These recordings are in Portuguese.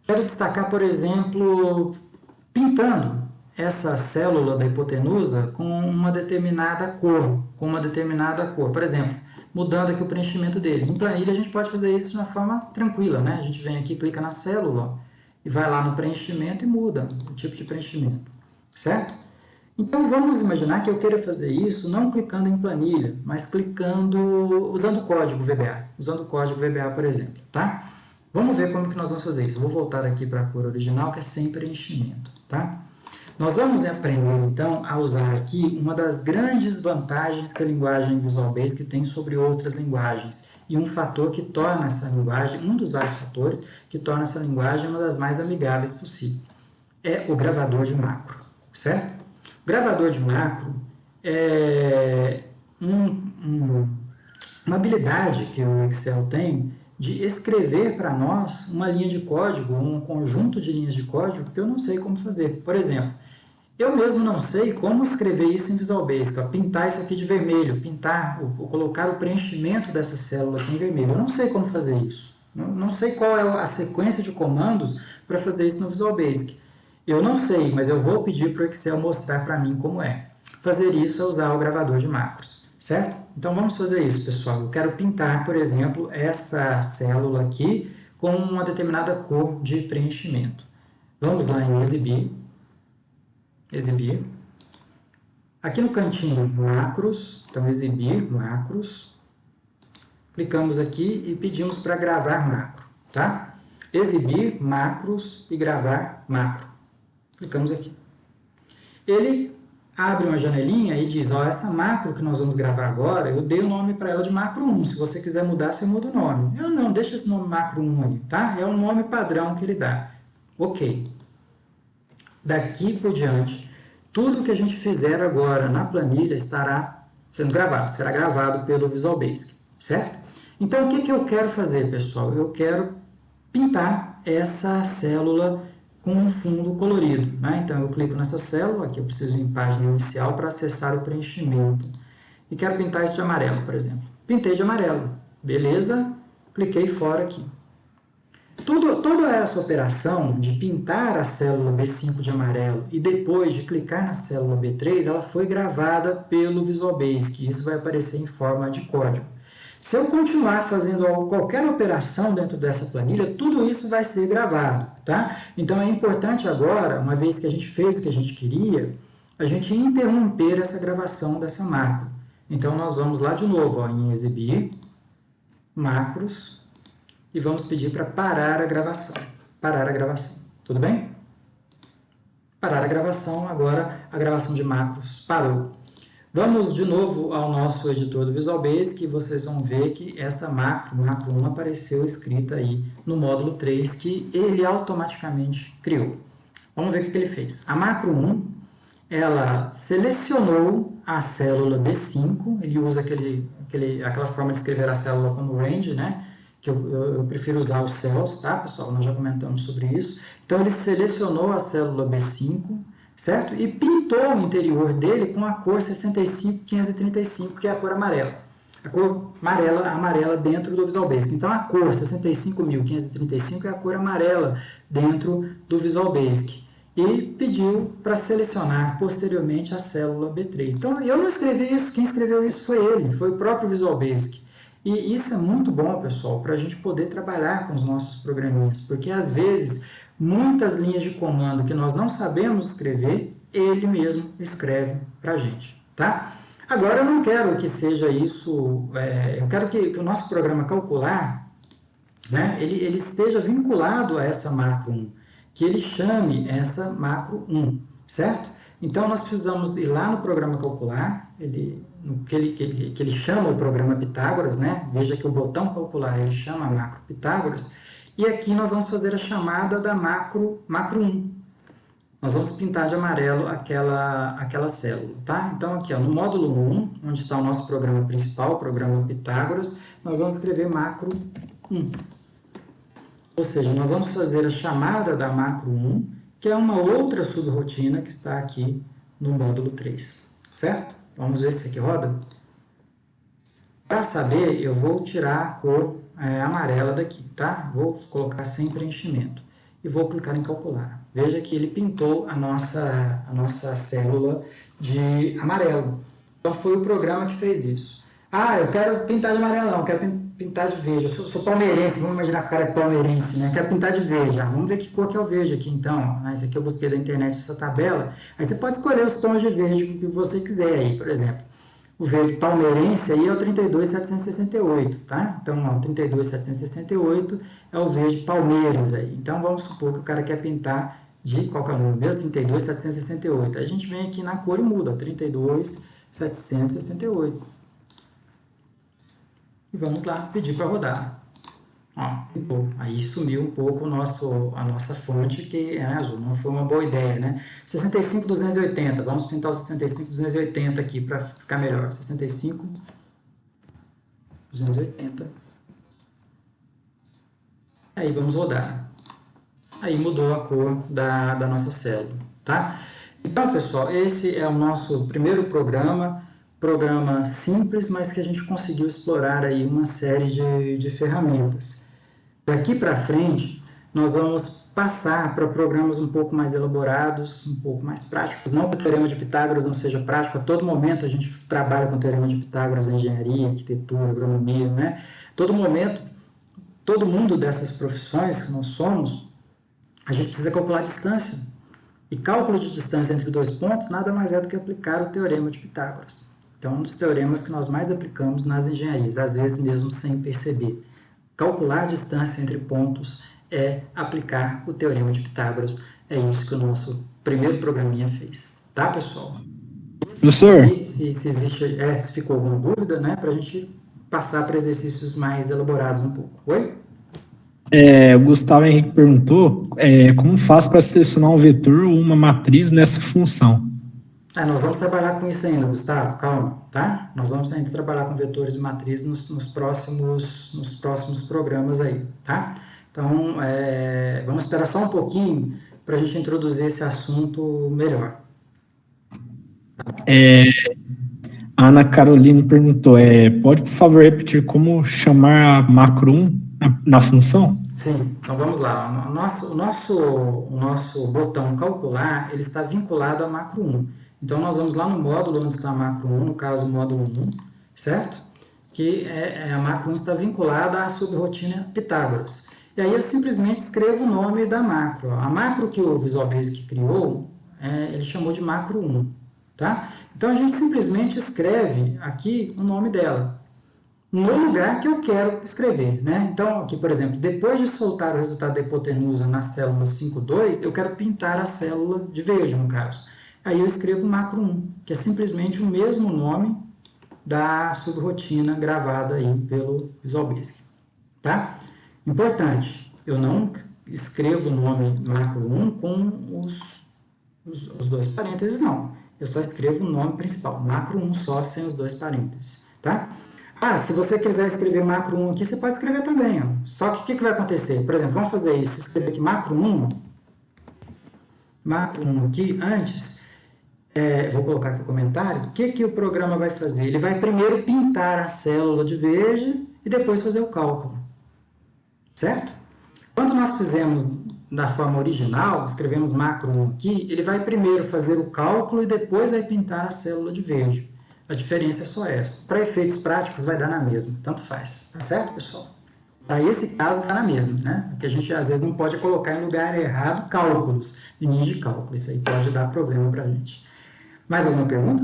Quero destacar, por exemplo, pintando essa célula da hipotenusa com uma determinada cor, Por exemplo, mudando aqui o preenchimento dele. Em planilha a gente pode fazer isso de uma forma tranquila, né? A gente vem aqui, clica na célula, ó, e vai lá no preenchimento e muda o tipo de preenchimento, certo? Então vamos imaginar que eu queira fazer isso não clicando em planilha, mas clicando, usando o código VBA, por exemplo, tá? Vamos ver como que nós vamos fazer isso. Eu vou voltar aqui para a cor original, que é sem preenchimento, tá? Nós vamos aprender, então, a usar aqui uma das grandes vantagens que a linguagem Visual Basic tem sobre outras linguagens. E um fator que torna essa linguagem, um dos vários fatores que torna essa linguagem uma das mais amigáveis possível. É o gravador de macro, certo? O gravador de macro é uma habilidade que o Excel tem de escrever para nós uma linha de código, um conjunto de linhas de código que eu não sei como fazer. Por exemplo, eu mesmo não sei como escrever isso em Visual Basic, pintar isso aqui de vermelho, colocar o preenchimento dessa célula aqui em vermelho. Eu não sei como fazer isso. Não sei qual é a sequência de comandos para fazer isso no Visual Basic. Eu não sei, mas eu vou pedir para o Excel mostrar para mim como é. Fazer isso é usar o gravador de macros, certo? Então vamos fazer isso, pessoal. Eu quero pintar, por exemplo, essa célula aqui com uma determinada cor de preenchimento. Vamos lá em exibir. Aqui no cantinho macros, então exibir macros. Clicamos aqui e pedimos para gravar macro, tá? Exibir macros e gravar macro. Clicamos aqui. Ele abre uma janelinha e diz, ó, essa macro que nós vamos gravar agora, eu dei o nome para ela de macro 1. Se você quiser mudar, você muda o nome. Eu não, deixa esse nome macro 1 aí, tá? É o nome padrão que ele dá. Ok. Daqui por diante, tudo que a gente fizer agora na planilha estará sendo gravado, será gravado pelo Visual Basic, certo? Então, o que eu quero fazer, pessoal? Eu quero pintar essa célula com um fundo colorido, né? Então, eu clico nessa célula, aqui eu preciso em página inicial para acessar o preenchimento. E quero pintar isso de amarelo, por exemplo. Pintei de amarelo, beleza? Cliquei fora aqui. Toda essa operação de pintar a célula B5 de amarelo e depois de clicar na célula B3, ela foi gravada pelo Visual Basic. Isso vai aparecer em forma de código. Se eu continuar fazendo qualquer operação dentro dessa planilha, tudo isso vai ser gravado, tá? Então é importante agora, uma vez que a gente fez o que a gente queria, a gente interromper essa gravação dessa macro. Então nós vamos lá de novo, ó, em exibir, macros, e vamos pedir para parar a gravação. Parar a gravação, tudo bem? Parar a gravação, agora a gravação de macros parou. Vamos de novo ao nosso editor do Visual Basic e vocês vão ver que essa macro 1, apareceu escrita aí no módulo 3 que ele automaticamente criou. Vamos ver o que ele fez. A macro 1, ela selecionou a célula B5, ele usa aquela forma de escrever a célula como range, né? Que eu prefiro usar os cells, tá, pessoal? Nós já comentamos sobre isso. Então, ele selecionou a célula B5, certo? E pintou o interior dele com a cor 65535, que é a cor amarela. A cor amarela dentro do Visual Basic. Então, a cor 65535 é a cor amarela dentro do Visual Basic. E pediu para selecionar posteriormente a célula B3. Então, eu não escrevi isso, quem escreveu isso foi ele, foi o próprio Visual Basic. E isso é muito bom, pessoal, para a gente poder trabalhar com os nossos programinhas, porque às vezes muitas linhas de comando que nós não sabemos escrever, ele mesmo escreve para a gente, tá? Agora eu não quero que seja isso, eu quero que o nosso programa calcular, né, ele esteja vinculado a essa macro 1, que ele chame essa macro 1, certo? Então nós precisamos ir lá no programa calcular, que ele chama o programa Pitágoras, né? Veja que o botão calcular ele chama a macro Pitágoras, e aqui nós vamos fazer a chamada da macro 1. Nós vamos pintar de amarelo aquela célula, tá? Então aqui, ó, no módulo 1, onde está o nosso programa principal, o programa Pitágoras, nós vamos escrever macro 1. Ou seja, nós vamos fazer a chamada da macro 1, que é uma outra subrotina que está aqui no módulo 3, certo? Vamos ver se isso aqui roda. Para saber, eu vou tirar a cor amarela daqui, tá? Vou colocar sem preenchimento. e vou clicar em calcular. Veja que ele pintou a nossa célula de amarelo. Então foi o programa que fez isso. Ah, eu quero pintar de amarelo não, eu quero pintar de verde. Eu sou palmeirense, vamos imaginar que o cara é palmeirense, né? Eu quero pintar de verde. Ah, vamos ver que cor que é o verde aqui então. Esse aqui eu busquei da internet, essa tabela. Aí você pode escolher os tons de verde que você quiser aí, por exemplo. O verde palmeirense aí é o 32.768, tá? Então, ó, 32.768 é o verde Palmeiras aí. Então, vamos supor que o cara quer pintar de qual que é o número mesmo? 32.768. Aí a gente vem aqui na cor e muda, 32.768. E vamos lá, pedir para rodar. Ó, aí sumiu um pouco a nossa fonte, que é azul. Não foi uma boa ideia, né? 65.280. Vamos pintar o 65.280 aqui para ficar melhor. 65.280. Aí vamos rodar. Aí mudou a cor da nossa célula, tá? Então, pessoal, esse é o nosso primeiro programa simples, mas que a gente conseguiu explorar aí uma série de ferramentas. Daqui para frente, nós vamos passar para programas um pouco mais elaborados, um pouco mais práticos. Não que o Teorema de Pitágoras não seja prático, a todo momento a gente trabalha com o Teorema de Pitágoras em engenharia, arquitetura, agronomia, né? Todo momento, todo mundo dessas profissões que nós somos, a gente precisa calcular a distância. E cálculo de distância entre dois pontos nada mais é do que aplicar o Teorema de Pitágoras. Então, é um dos teoremas que nós mais aplicamos nas engenharias, às vezes mesmo sem perceber. Calcular a distância entre pontos é aplicar o Teorema de Pitágoras. É isso que o nosso primeiro programinha fez. Tá, pessoal? Professor, Se existe, se ficou alguma dúvida, né, para a gente passar para exercícios mais elaborados um pouco. Oi? o Gustavo Henrique perguntou como faz para selecionar um vetor ou uma matriz nessa função. Nós vamos trabalhar com isso ainda, Gustavo, calma, tá? Nós vamos ainda trabalhar com vetores e matrizes nos próximos programas aí, tá? Então, vamos esperar só um pouquinho para a gente introduzir esse assunto melhor. A Ana Carolina perguntou, pode, por favor, repetir como chamar a macro 1 na função? Sim, então vamos lá. O nosso botão calcular, ele está vinculado a macro 1. Então, nós vamos lá no módulo onde está a macro 1, no caso, o módulo 1, certo? Que a macro 1 está vinculada à subrotina Pitágoras. E aí eu simplesmente escrevo o nome da macro. A macro que o Visual Basic criou, ele chamou de macro 1, tá? Então, a gente simplesmente escreve aqui o nome dela, no lugar que eu quero escrever, né? Então, aqui, por exemplo, depois de soltar o resultado da hipotenusa na célula 5,2, eu quero pintar a célula de verde, no caso. Aí eu escrevo macro 1, que é simplesmente o mesmo nome da subrotina gravada aí pelo Visual Basic, tá? Importante, eu não escrevo o nome macro 1 com os dois parênteses, não. Eu só escrevo o nome principal, macro 1 só, sem os dois parênteses, tá? Se você quiser escrever macro 1 aqui, você pode escrever também, ó. Só que o que vai acontecer? Por exemplo, vamos fazer isso, escrever aqui macro 1 aqui, antes, vou colocar aqui o comentário, o que o programa vai fazer? Ele vai primeiro pintar a célula de verde e depois fazer o cálculo, certo? Quando nós fizemos da forma original, escrevemos macro 1 aqui, ele vai primeiro fazer o cálculo e depois vai pintar a célula de verde. A diferença é só essa. Para efeitos práticos vai dar na mesma, tanto faz. Tá certo, pessoal? Para esse caso dá na mesma, né? Porque a gente às vezes não pode colocar em lugar errado cálculos, linhas de cálculo. Isso aí pode dar problema para a gente. Mais alguma pergunta?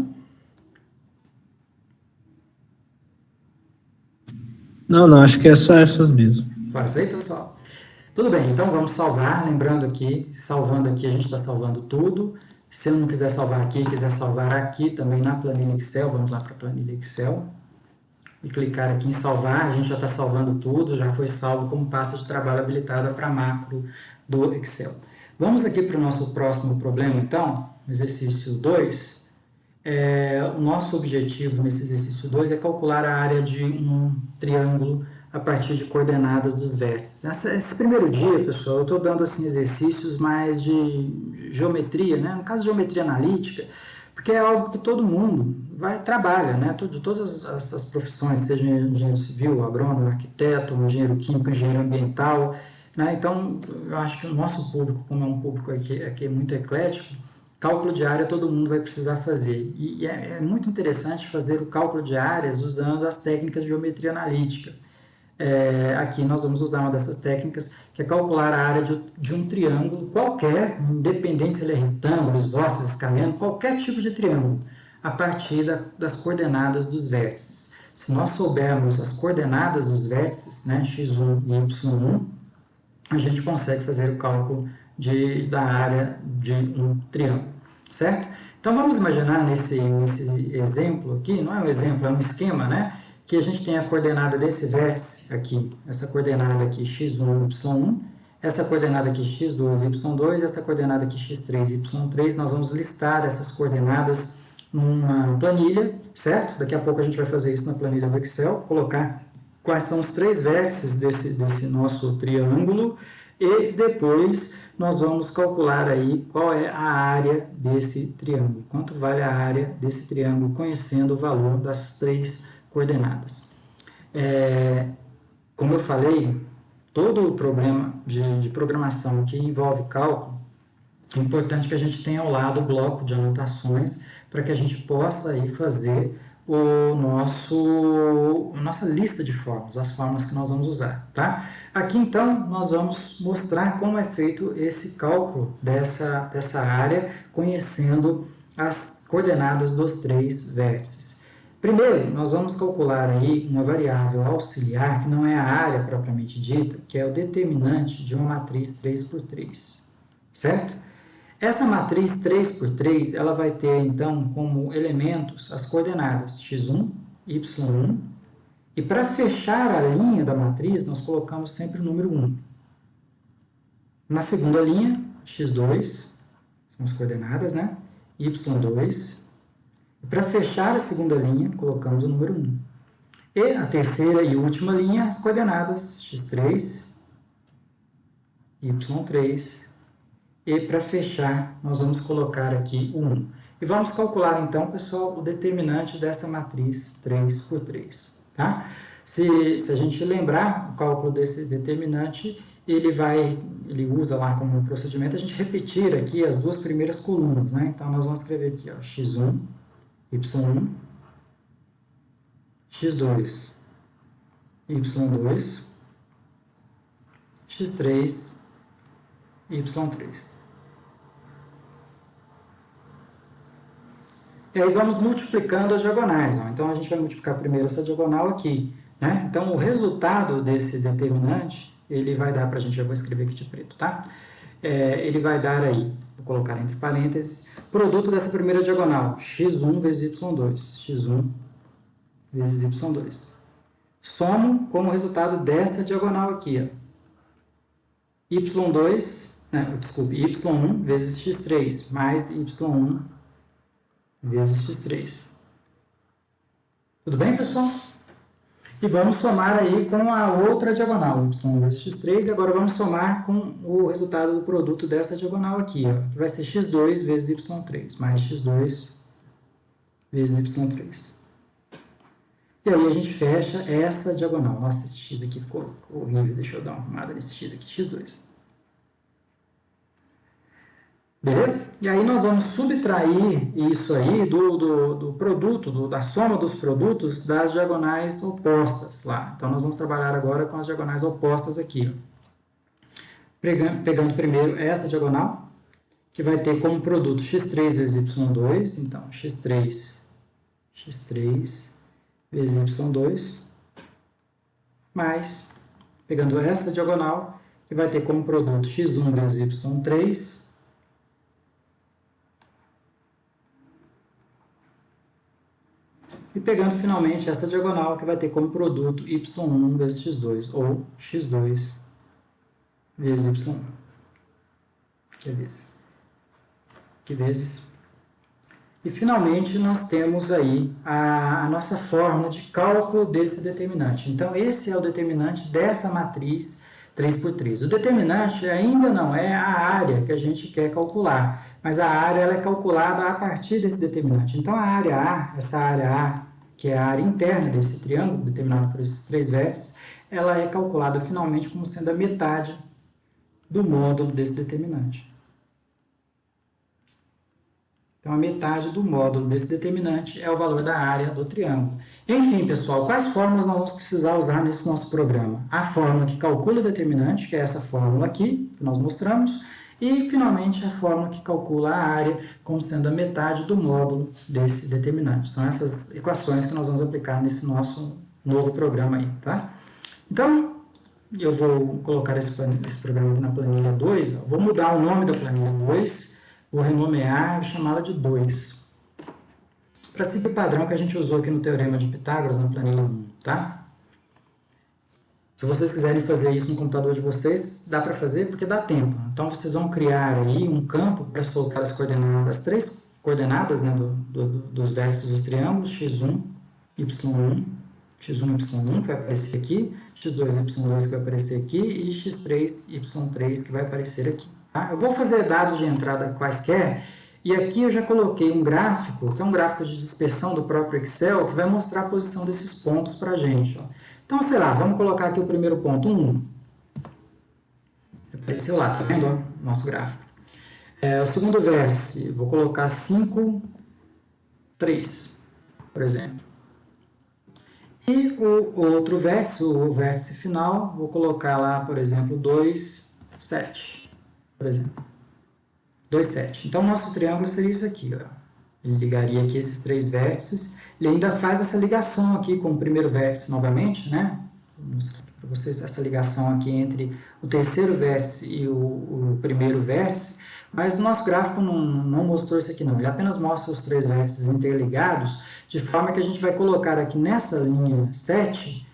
Não, acho que é só essas mesmo. Só isso aí, pessoal? Tudo bem, então vamos salvar. Lembrando aqui, salvando aqui, a gente está salvando tudo. Se eu não quiser salvar aqui, quiser salvar aqui também na planilha Excel, vamos lá para a planilha Excel. E clicar aqui em salvar, a gente já está salvando tudo, já foi salvo como pasta de trabalho habilitada para macro do Excel. Vamos aqui para o nosso próximo problema, então, exercício 2. O nosso objetivo nesse exercício 2 é calcular a área de um triângulo a partir de coordenadas dos vértices. Esse primeiro dia, pessoal, eu estou dando assim, exercícios mais de geometria, né? No caso de geometria analítica, porque é algo que todo mundo trabalha, né? De todas as profissões, seja engenheiro civil, agrônomo, arquiteto, engenheiro químico, engenheiro ambiental, né? Então, eu acho que o nosso público, como é um público aqui muito eclético, cálculo de área todo mundo vai precisar fazer. E é muito interessante fazer o cálculo de áreas usando as técnicas de geometria analítica. Aqui nós vamos usar uma dessas técnicas, que é calcular a área de um triângulo qualquer, independente se ele é retângulo, isósceles, escaleno, qualquer tipo de triângulo, a partir das coordenadas dos vértices. Se nós soubermos as coordenadas dos vértices, né, x1 e y1, a gente consegue fazer o cálculo da área de um triângulo, certo? Então vamos imaginar nesse exemplo aqui, não é um exemplo, é um esquema, né? Que a gente tem a coordenada desse vértice aqui, essa coordenada aqui x1, y1, essa coordenada aqui x2, y2, essa coordenada aqui x3, y3, nós vamos listar essas coordenadas numa planilha, certo? Daqui a pouco a gente vai fazer isso na planilha do Excel, colocar quais são os três vértices desse nosso triângulo e depois nós vamos calcular aí qual é a área desse triângulo, quanto vale a área desse triângulo, conhecendo o valor das três coordenadas. Como eu falei, todo o problema de programação que envolve cálculo, é importante que a gente tenha ao lado o bloco de anotações para que a gente possa aí fazer nossa lista de fórmulas, as fórmulas que nós vamos usar, tá? Aqui então nós vamos mostrar como é feito esse cálculo dessa área, conhecendo as coordenadas dos três vértices. Primeiro, nós vamos calcular aí uma variável auxiliar, que não é a área propriamente dita, que é o determinante de uma matriz 3×3, certo? Essa matriz 3×3, ela vai ter, então, como elementos as coordenadas x1, y1, e para fechar a linha da matriz, nós colocamos sempre o número 1. Na segunda linha, x2, são as coordenadas, né? y2, e para fechar a segunda linha, colocamos o número 1. E a terceira e última linha, as coordenadas x3, y3, e para fechar, nós vamos colocar aqui o 1. E vamos calcular então, pessoal, o determinante dessa matriz 3×3. Tá? Se a gente lembrar o cálculo desse determinante, ele usa lá como procedimento a gente repetir aqui as duas primeiras colunas. Né? Então, nós vamos escrever aqui, ó, x1, y1, x2, y2, x3, y3. E aí vamos multiplicando as diagonais. Ó. Então, a gente vai multiplicar primeiro essa diagonal aqui. Né? Então, o resultado desse determinante, ele vai dar para a gente, eu vou escrever aqui de preto, tá? Ele vai dar aí, vou colocar entre parênteses, produto dessa primeira diagonal, x1 vezes y2, x1 vezes y2. Somo como resultado dessa diagonal aqui, ó. y2, y1 vezes x3, mais y1 vezes x3. Tudo bem, pessoal? E vamos somar aí com a outra diagonal, y vezes x3, e agora vamos somar com o resultado do produto dessa diagonal aqui, ó, que vai ser x2 vezes y3, mais x2 vezes y3. E aí a gente fecha essa diagonal. Nossa, esse x aqui ficou horrível, deixa eu dar uma arrumada nesse x aqui, x2. Beleza? E aí nós vamos subtrair isso aí do produto, da soma dos produtos das diagonais opostas lá. Então nós vamos trabalhar agora com as diagonais opostas aqui. Ó. Pegando primeiro essa diagonal, que vai ter como produto x3 vezes y2, então x3 vezes y2, mais, pegando essa diagonal, que vai ter como produto x1 vezes y3, e pegando finalmente essa diagonal, que vai ter como produto y1 vezes x2, ou x2 vezes y1. Que vezes. E finalmente nós temos aí a nossa fórmula de cálculo desse determinante. Então esse é o determinante dessa matriz 3×3. O determinante ainda não é a área que a gente quer calcular, mas a área ela é calculada a partir desse determinante. Então a área A, essa área A, que é a área interna desse triângulo, determinada por esses três vértices, ela é calculada finalmente como sendo a metade do módulo desse determinante. Então, a metade do módulo desse determinante é o valor da área do triângulo. Enfim, pessoal, quais fórmulas nós vamos precisar usar nesse nosso programa? A fórmula que calcula o determinante, que é essa fórmula aqui, que nós mostramos, e, finalmente, a fórmula que calcula a área como sendo a metade do módulo desse determinante. São essas equações que nós vamos aplicar nesse nosso novo programa aí, tá? Então, eu vou colocar esse programa aqui na planilha 2, vou mudar o nome da planilha 2, vou renomear e chamá-la de 2. Para seguir o padrão que a gente usou aqui no Teorema de Pitágoras, na planilha 1, tá? Se vocês quiserem fazer isso no computador de vocês, dá para fazer porque dá tempo. Então, vocês vão criar aí um campo para soltar as coordenadas, as 3 coordenadas, né, dos vértices dos triângulos, x1, y1, x1, y1, que vai aparecer aqui, x2, y2, que vai aparecer aqui, e x3, y3, que vai aparecer aqui. Tá? Eu vou fazer dados de entrada quaisquer, e aqui eu já coloquei um gráfico, que é um gráfico de dispersão do próprio Excel, que vai mostrar a posição desses pontos para a gente. Ó. Então, sei lá, vamos colocar aqui o primeiro ponto, 1. Apareceu lá, tá vendo? Ó, nosso gráfico. O segundo vértice, vou colocar 5, 3, por exemplo. E o outro vértice, o vértice final, vou colocar lá, por exemplo, 2, 7. Por exemplo, 2, 7. Então, o nosso triângulo seria isso aqui. Ó. Ele ligaria aqui esses 3 vértices. Ele ainda faz essa ligação aqui com o primeiro vértice novamente, né? Vou mostrar aqui para vocês essa ligação aqui entre o terceiro vértice e o primeiro vértice. Mas o nosso gráfico não mostrou isso aqui, não. Ele apenas mostra os 3 vértices interligados, de forma que a gente vai colocar aqui nessa linha 7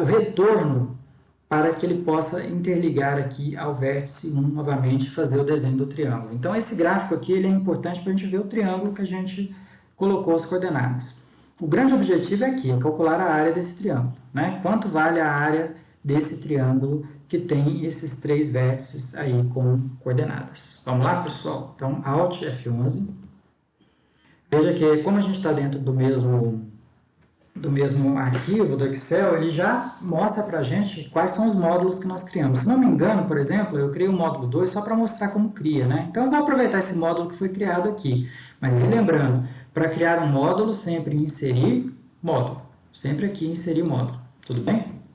o retorno para que ele possa interligar aqui ao vértice 1 novamente e fazer o desenho do triângulo. Então, esse gráfico aqui ele é importante para a gente ver o triângulo que a gente colocou as coordenadas. O grande objetivo é aqui, é calcular a área desse triângulo. Né? Quanto vale a área desse triângulo que tem esses 3 vértices aí com coordenadas. Vamos lá, pessoal? Então, Alt F11. Veja que, como a gente está dentro do mesmo arquivo do Excel, ele já mostra para a gente quais são os módulos que nós criamos. Se não me engano, por exemplo, eu criei o módulo 2 só para mostrar como cria, né? Então, eu vou aproveitar esse módulo que foi criado aqui. Mas lembrando, para criar um módulo, sempre inserir módulo. Sempre aqui inserir módulo. Tudo bem?